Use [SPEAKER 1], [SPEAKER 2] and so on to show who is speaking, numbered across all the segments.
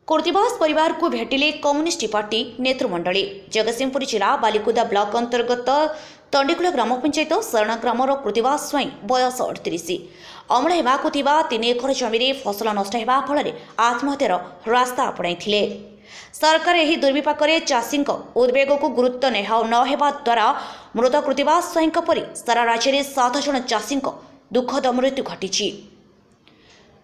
[SPEAKER 1] कोर्तिवास परिवार को भेटिले communist party नेतृमंडली। Jagatsinghpur जिला बालिकुदा ब्लॉक अंतर्गत तंडीकुला ग्राम पंचायत शरण ग्रामर कृतिवास स्वाई बयस 38 अमल होगाकू 3 एकर जमी फसल नष्ट होगा फल आत्महत्यार रास्ता आपणाई। सरकार यह दुर्विपाक चाषी उद्वेग को गुरुत्व नहेबा द्वारा मृत कृतिवास स्वाई परी सारा राज्य में 7 जन चाषी दुखद मृत्यु घटी।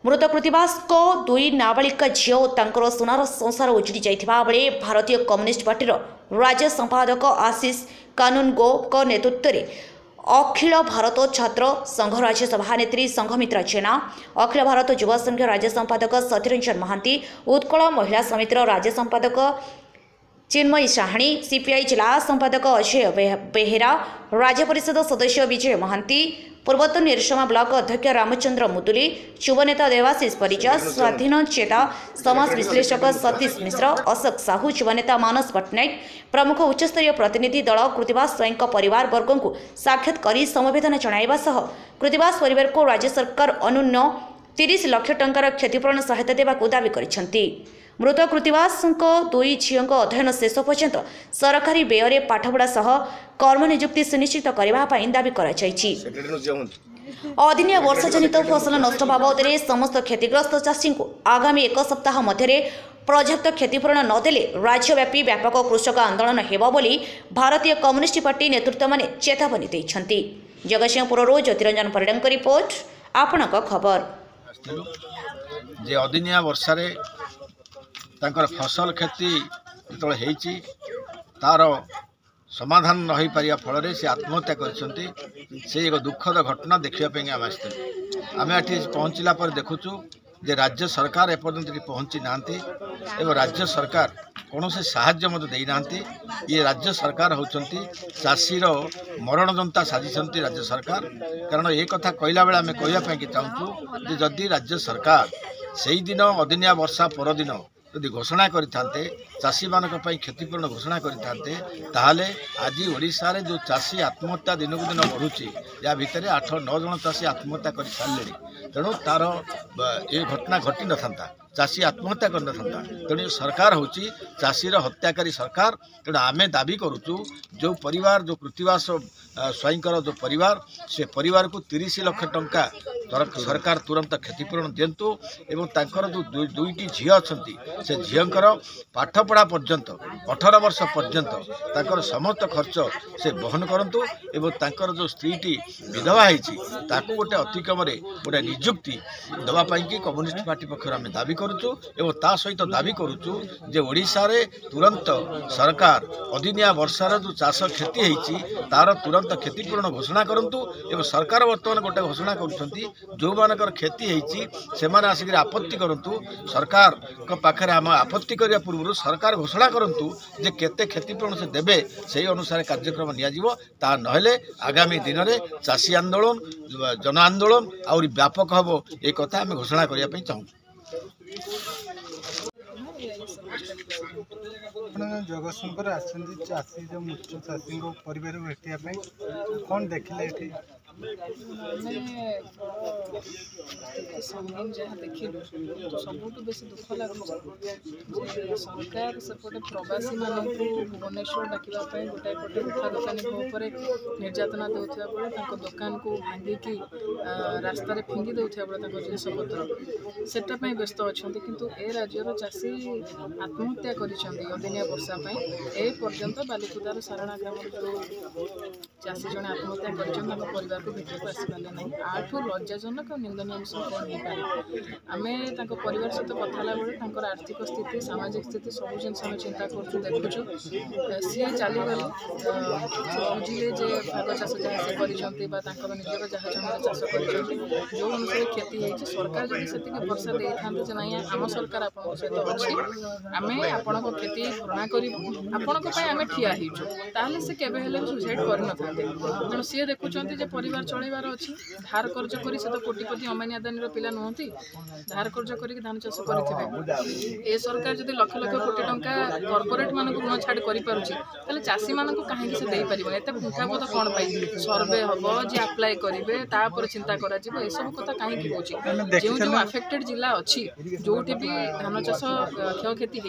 [SPEAKER 1] मृत कृतिवास को 2 नाबालिका झील और सुनार संसार उजड़ी जाइथिबा बेले भारतीय कम्युनिस्ट पार्टी राज्य संपादक आशीष कानूनगो को नेतृत्व में अखिल भारत छात्र संघ राज्य सभानेत्री संघमित्रा जेना, अखिल भारत युवा संघ राज्य संपादक सत्यरंजन महांती, उत्कल महिला समितिर राज्य संपादक चिन्मयी साहाणी, सीपीआई जिला संपादक अजय बेहेरा, राज्य परिषद सदस्य विजय महांती, पूर्वतन निरसमा ब्लॉक अध्यक्ष रामचंद्र मुदुली, युवनेता देवाशीष परिजा, स्वाधीन चेता समाज विश्लेषक सतीश मिश्र, अशोक साहू, युवनेता मानस पट्टनायक प्रमुख उच्चस्तरीय प्रतिनिधि दल कृतिवास स्वाई परिवार वर्ग को साक्षात कर समवेदना जणाइबा सह कृतिवास परिवार को राज्य सरकार अनुन्य 30 लाख टंकार क्षतिपूरण सहायता देवाक दाबी करिसेंती। मृत कृतिवास 2 झील अध्ययन शेष पर्यंत सरकारी व्यय पाठपढ़ा सह कर्म नियुक्ति सुनिश्चित करने दाबी कराଯାଇଛି। अदिनिया वर्षा जनित फसल नष्ट बाबद समस्त क्षतिग्रस्त चाषी को आगामी 1 सप्ताह मध्य पर्याप्त क्षतिपूरण नदेले राज्यव्यापी व्यापक कृषक आंदोलन हेबो बोली भारतीय कम्युनिस्ट पार्टी नेतृत्व माने चेतावनी दैछंती। जगतसिंहपुर ज्योतिरंजन परिडा रिपोर्ट आपणक खबर।
[SPEAKER 2] जे अदिनिया वर्षा रे तांकर फसल क्षति जो होती तार समाधान न हो पारिया फल से आत्महत्या करछंती। से एक दुखद घटना देखापी आम आम ये पहुँचला पर देखुचु जे राज्य सरकार एपर्यंत पहुँची ना एवं राज्य सरकार कौन से साहाय्य मत देना। ये राज्य सरकार होचंती चाषीर मरण जंता साजिशंती राज्य सरकार। कारण ये कथा कहला बेला आम कहवाई चाहूँ जे जदि राज्य सरकार से दिन अदिनिया वर्षा परदिन यदि घोषणा करते चाषी मान क्षतिपूरण घोषणा करते ताहले आज ओडिशा रे जो चाषी आत्महत्या दिन को दिन बढ़ुची या भितर 8-9 जन चाषी आत्महत्या कर सारे तेणु तार ये घटना घटी न था चाषी आत्महत्या कर न था। तेणु सरकार हूँ चाषीर हत्याकारी सरकार। तेणु आमे दाबी करुचु जो परिवार जो कृतिवास स्वाईंकर जो परिवार से परिवार को 30 लाख टंका सरकार तुरंत क्षतिपूरण दिंतु एवं तांकर जो 2टी झी अच्छा से झीकर पाठपढ़ा पर्यंत 18 वर्ष पर्यंत तांकर समस्त खर्च से बहन करंतु एवं तांकर जो स्त्रीटी विधवा होती ताकू गोटे अतिक्रम गोटे निजुक्ति देवाई कि कम्युनिस्ट पार्टी पक्ष आम दाबी करुचु एवं ता सहित दाबी करुचु जे ओडिशा रे तुरंत सरकार अदिनिया वर्षार जो चाष क्षति होती तार तुरंत क्षतिपूरण घोषणा करंतु एवं सरकार वर्तमान गोटे घोषणा करुछंती जो मानकर क्षति होती से आसिक आपत्ति करंतु सरकार पाखे आम आपत्ति करने पूर्व सरकार घोषणा करंतु जे केते क्षतिपूरण से देबे से अनुसार कार्यक्रम नियाजिवो। ता नहेले आगामी दिन में चाषी आंदोलन जन आंदोलन आउरी व्यापक हबो ए कथा आम घोषणा करने पे चाहूँ।
[SPEAKER 3] जगतसिंहपुर आसती चाषी जो मुख्य चाषी परिवार भेटापी कौन देखिले
[SPEAKER 4] संगीन जहाँ देखिलु तो सबुठ बेस दुख लगुच सरकार सेपटे प्रवासी मानक भुवनेश्वर डाकवाई गोटाए पटे उठा दोकानी उपर निर्यातना देउथिबा बेले दुकान को भांगिकी रास्तार फिंगी देउथिबा बेले जिनपतर सेटापी व्यस्त अच्छा किंतु ए राज्यर चाषी आत्महत्या करिसेंती अदिनिया वर्षा ए पर्यंत बालिकुदार सारणा ग्राम जो चाषी जन आत्महत्या कर परिवार को भेटक आसपारे ना आठू लज्जाजनक और निंदनीय विषय कौन हो पाए। आम परिवार सहित कथा बेले आर्थिक स्थिति सामाजिक स्थिति सब जिन चिंता कर देखुचु सी चलीगले बुझे जे भाग चाष जहाँ से कर निजर जहाँ जमीन चाष कर जो अनुसार क्षति होती सरकार जब से भरसा दे था ना आम सरकार आप सहित अच्छी आम आपण क्षति भरणा करूँ आपण ठिया होचु ताहले से केबे हेले सुसाइड कर न था। तेणु सी देखुं परिवार परिवार चलैबार अच्छी धार कर्ज करी से तो कोटिपति अंबानी अदानी पिला नुहति धार कर्ज करके धान चाष करेंगे ए सरकार जब लक्ष लक्ष कोटी टंका कॉर्पोरेट मान ऋण छाड़ कर चाषी मान कहीं से दे पार एत पुंखाबोध कौन पाई सर्वे हम जी आप्लाय करेंगे तापर चिंता कर सब कथा कहीं कौन जो जो अफेक्टेड जिला अच्छी जो भी धान चाष क्षयक्षति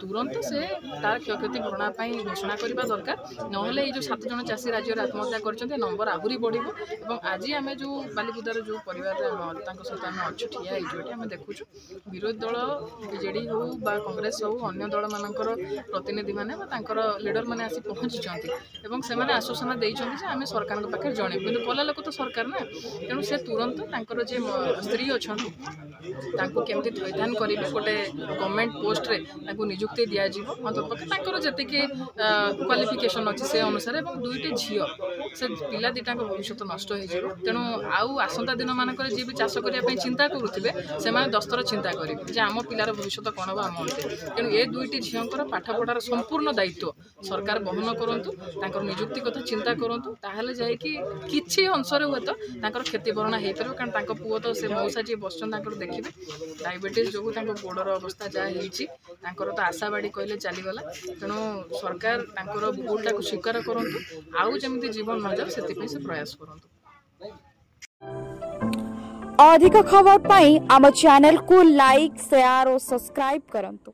[SPEAKER 4] तुरंत से तार क्षयक्षति भरणा घोषणा करने दरकार नहले ये जो 7 जन चाषी राज्य आत्महत्या कर नंबर आहरी बढ़ आज आम जो बालिकुदार जो परिवार सहित आम अच्छु ठिया आम देखु विरोधी दल बीजेडी हो कांग्रेस हो अन्य दल मानकर प्रतिनिधि मैंने लीडर मैंने आसी पहुँची से आश्वासन देते आम सरकार पाखे जन कि कला लोक तो सरकार ना तेणु से तुरंत जे स्त्री अच्छा केमती थैथान करेंगे गोटे गवर्नमेंट पोस्ट रे नियुक्ति दिज्व जी क्वालिफिकेशन अच्छी से अनुसार दुईटी झील से पिला दीटा भविष्य नष्ट हो तेणु आउ आसंता दिन मानक जी भी चाष करने चिंता करुवे से दस्तर चिंता करेंगे आम पिलार भविष्य कौन हम आम तेणु ये दुईटी झीलर पाठपढ़ार संपूर्ण दायित्व सरकार बहन करूँ निजुक्ति कथा चिंता करूँ ताहले जाकि किसी अंशर हुए तो क्षति भरणा हो पार कारण पुओ तो से मौसा जी बसन देखिए डायबिटीज जो गोड़र अवस्था जहाँ तो आशावाड़ी कहले चलीगला तेणु सरकार भूलटा को स्वीकार करूँ आउ जमी जीवन न जाओ से प्रयास करूँ।
[SPEAKER 5] अधिक खबर पाई आम चैनल को लाइक शेयर और सब्सक्राइब करंतु।